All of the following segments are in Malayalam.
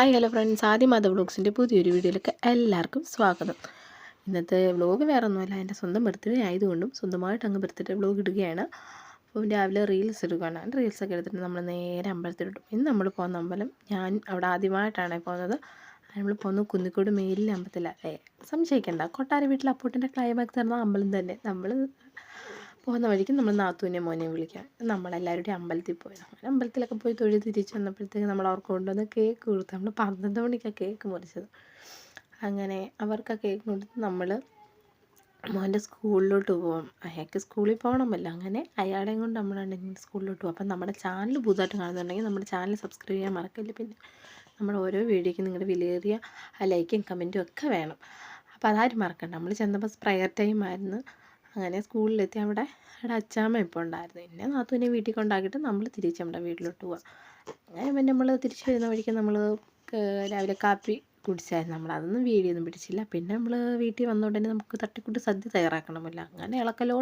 ഹായ് ഹലോ ഫ്രണ്ട്സ്, ആദ്യമാധ വ്ളോഗ്സിൻ്റെ പുതിയൊരു വീഡിയോയിലേക്ക് എല്ലാവർക്കും സ്വാഗതം. ഇന്നത്തെ വ്ളോഗ് വേറെ ഒന്നുമല്ല, എൻ്റെ സ്വന്തം ബർത്ത്ഡേ ആയതുകൊണ്ടും സ്വന്തമായിട്ട് അങ്ങ് ബർത്ത്ഡേ വ്ളോഗ് ഇടുകയാണ്. അപ്പോൾ രാവിലെ റീൽസ് എടുക്കുകയാണ്. റീൽസൊക്കെ എടുത്തിട്ട് നമ്മൾ നേരെ അമ്പലത്തിലിട്ടു. ഇന്ന് നമ്മൾ പോകുന്ന അമ്പലം, ഞാൻ അവിടെ ആദ്യമായിട്ടാണ് പോകുന്നത്. നമ്മൾ പോകുന്നത് കുന്നിക്കോട് മേലിലെ അമ്പലത്തിലല്ലേ, സംശയിക്കേണ്ട, കൊട്ടാര വീട്ടിൽ അപ്പൂട്ടൻ്റെ ക്ലൈമാക്സ് എന്ന അമ്പലം തന്നെ. നമ്മൾ പോകുന്ന വഴിക്ക് നമ്മൾ നാത്തൂനെ മോനെയും വിളിക്കാം. നമ്മളെല്ലാവരുടെയും അമ്പലത്തിൽ പോയി. അങ്ങനെ അമ്പലത്തിലൊക്കെ പോയി തൊഴുത് തിരിച്ച് വന്നപ്പോഴത്തേക്ക് നമ്മൾ അവർക്ക് കൊണ്ടുവന്ന് കേക്ക് കൊടുത്തു. നമ്മൾ 12 മണിക്കാണ് കേക്ക് മുറിച്ചത്. അങ്ങനെ അവർക്ക് ആ കേക്ക് കൊടുത്ത് നമ്മൾ മോൻ്റെ സ്കൂളിലോട്ട് പോകും. അയാൾക്ക് സ്കൂളിൽ പോകണമല്ലോ. അങ്ങനെ അയാളെയും കൊണ്ട് നമ്മളുണ്ടെങ്കിൽ സ്കൂളിലോട്ട് പോകും. അപ്പം നമ്മുടെ ചാനൽ പുതുതായിട്ട് കാണുന്നുണ്ടെങ്കിൽ നമ്മുടെ ചാനൽ സബ്സ്ക്രൈബ് ചെയ്യാൻ മറക്കല്ല. പിന്നെ നമ്മുടെ ഓരോ വീഡിയോയ്ക്കും നിങ്ങളുടെ വിലയേറിയ ലൈക്കും കമൻറ്റും ഒക്കെ വേണം. അപ്പോൾ അതാരും മറക്കണ്ട. നമ്മൾ ചെന്നപ്പോൾ പ്രയർ ടൈം ആയിരുന്നു. അങ്ങനെ സ്കൂളിലെത്തി അവിടെ അച്ചാമ്മ ഇപ്പോൾ ഉണ്ടായിരുന്നു. പിന്നെ നാത്തൂനെ വീട്ടിൽ കൊണ്ടാക്കിയിട്ട് നമ്മൾ തിരിച്ച് നമ്മുടെ വീട്ടിലോട്ട് പോവാം. അങ്ങനെ പിന്നെ നമ്മൾ തിരിച്ച് വരുന്ന വഴിക്ക് നമ്മൾ രാവിലെ കാപ്പി കുടിച്ചായിരുന്നു. അതൊന്നും വീഡിയോ ഒന്നും പിടിച്ചില്ല. പിന്നെ നമ്മൾ വീട്ടിൽ വന്ന ഉടനെ നമുക്ക് തട്ടിക്കൂട്ട് സദ്യ തയ്യാറാക്കണമല്ലോ. അങ്ങനെ ഇളക്കൽ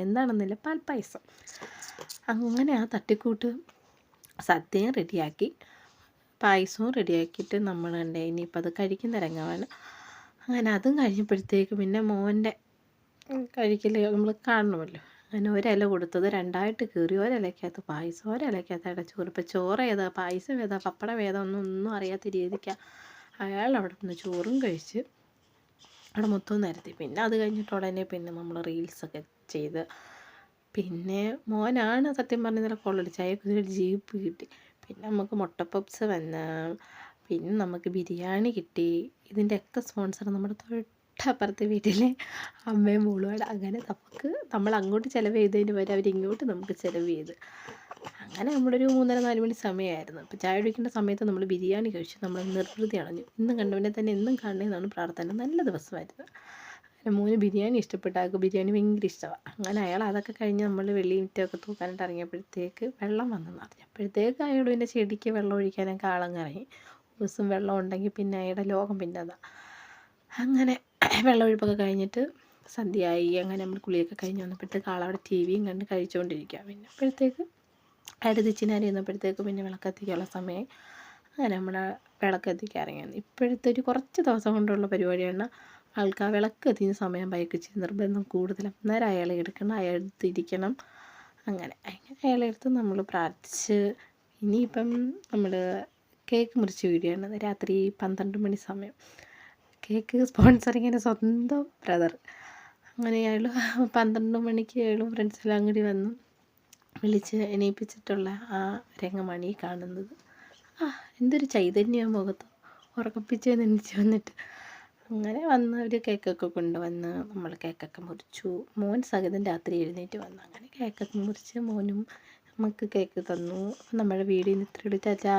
എന്താണെന്നില്ല, പാൽപ്പായസം. അങ്ങനെ ആ തട്ടിക്കൂട്ട് സദ്യയും റെഡിയാക്കി, പായസവും റെഡിയാക്കിയിട്ട് നമ്മളുണ്ട് ഇനിയിപ്പോൾ അത് കഴിക്കുന്ന രംഗമാണ്. അങ്ങനെ അതും കഴിഞ്ഞപ്പോഴത്തേക്ക് പിന്നെ മോൻ്റെ കഴിക്കൽ നമ്മൾ കാണണമല്ലോ. അങ്ങനെ ഒരില കൊടുത്തത് 2ആയിട്ട് കീറി. ഒരിലക്കകത്ത് പായസം, ഒരിലക്കകത്ത് ചോറ്. ഇപ്പോൾ ചോറ് ഏതാ, പായസം ഏതാ, പപ്പടം ഏതാ ഒന്നും അറിയാത്ത രീതിക്കാണ് അയാൾ അവിടെ നിന്ന് ചോറും കഴിച്ച് അവിടെ മൊത്തം നിരത്തി. പിന്നെ അത് കഴിഞ്ഞിട്ട് ഉടനെ പിന്നെ നമ്മൾ റീൽസൊക്കെ ചെയ്ത്, പിന്നെ മോനാണ് സത്യം പറഞ്ഞാൽ കൊള്ളടിച്ച്. അയാൾക്ക് ഒരു ജീപ്പ് കിട്ടി. പിന്നെ നമുക്ക് മുട്ട പപ്സ് വന്ന്, പിന്നെ നമുക്ക് ബിരിയാണി കിട്ടി. ഇതിൻ്റെയൊക്കെ സ്പോൺസർ നമ്മുടെ തൊട്ടപ്പുറത്തെ വീട്ടിലെ അമ്മയും മോളുമാണ്. അങ്ങനെ നമ്മൾ അങ്ങോട്ട് ചിലവ് ചെയ്തതിന് വരെ അവരിങ്ങോട്ട് നമുക്ക് ചിലവ് ചെയ്ത്. അങ്ങനെ നമ്മളൊരു 3:30-4 മണി സമയമായിരുന്നു. അപ്പോൾ ചായ കുടിക്കേണ്ട സമയത്ത് നമ്മൾ ബിരിയാണി കഴിച്ചു. നമ്മൾ നിർവൃതി അടഞ്ഞു. ഇന്നും കണ്ടവനെ തന്നെ എന്നും കാണണമെന്നാണ് പ്രാർത്ഥന. നല്ല ദിവസമായിരുന്നു. അങ്ങനെ മോന് ബിരിയാണി ഇഷ്ടപ്പെട്ട, ആൾക്ക് ബിരിയാണി ഭയങ്കര ഇഷ്ടമാണ്. അങ്ങനെ അയാൾ അതൊക്കെ കഴിഞ്ഞ് നമ്മൾ വെള്ളി മുറ്റമൊക്കെ തൂക്കാനായിട്ട് ഇറങ്ങിയപ്പോഴത്തേക്ക് വെള്ളം വന്നെന്ന് അറിഞ്ഞപ്പോഴത്തേക്ക് അയാൾ പിന്നെ ചെടിക്ക് വെള്ളം ഒഴിക്കാനൊക്കെ ആളങ്ങിറങ്ങി. ദിവസം വെള്ളം ഉണ്ടെങ്കിൽ പിന്നെ അയാളുടെ ലോകം പിന്നെ അതാ. അങ്ങനെ വെള്ളമൊഴിപ്പൊക്കെ കഴിഞ്ഞിട്ട് സന്ധ്യയായി. അങ്ങനെ നമ്മൾ കുളിയൊക്കെ കഴിഞ്ഞ് വന്നപ്പോഴത്തേക്ക് ആളവിടെ ടിവിയും കണ്ട് കഴിച്ചുകൊണ്ടിരിക്കുക. പിന്നെ അപ്പോഴത്തേക്ക് അടുത്തിച്ചിനാരി വന്നപ്പോഴത്തേക്ക് പിന്നെ വിളക്കെത്തിക്കാനുള്ള സമയം. അങ്ങനെ നമ്മൾ വിളക്കെത്തിക്കാൻ ഇറങ്ങിയത് ഇപ്പോഴത്തെ ഒരു കുറച്ച് ദിവസം കൊണ്ടുള്ള പരിപാടിയാണ്. ആൾക്ക് ആ വിളക്ക് എത്തിക്കുന്ന സമയം ബൈക്കിച്ചിരി നിർബന്ധം കൂടുതലും. അന്നേരം അയാളെ എടുക്കണം, അയാളെടുത്തിരിക്കണം. അങ്ങനെ അയാളെ എടുത്ത് നമ്മൾ പ്രാർത്ഥിച്ച് ഇനിയിപ്പം നമ്മൾ കേക്ക് മുറിച്ച് വീഡിയോയാണ്. രാത്രി 12 മണി സമയം. കേക്ക് സ്പോൺസറിങ്ങിൻ്റെ സ്വന്തം ബ്രദർ. അങ്ങനെ അയാൾ 12 മണിക്ക് അയാളും ഫ്രണ്ട്സെല്ലാം അങ്ങോട്ട് വന്നു വിളിച്ച് എണീപ്പിച്ചിട്ടുള്ള ആ രംഗമാണ് ഈ കാണുന്നത്. എന്തൊരു ചൈതന്യ മുഖത്ത് ഉറക്കപ്പിച്ച് എണീച്ച് വന്നിട്ട്. അങ്ങനെ വന്ന് അവർ കേക്കൊക്കെ കൊണ്ടുവന്ന് നമ്മൾ കേക്കൊക്കെ മുറിച്ചു. മോൻ സഹിതം രാത്രി എഴുന്നേറ്റ് വന്നു. അങ്ങനെ കേക്കൊക്കെ മുറിച്ച് മോനും നമുക്ക് കേക്ക് തന്നു. നമ്മുടെ വീഡിയോ ഇത്രയുള്ളൂ. ചാച്ചാ.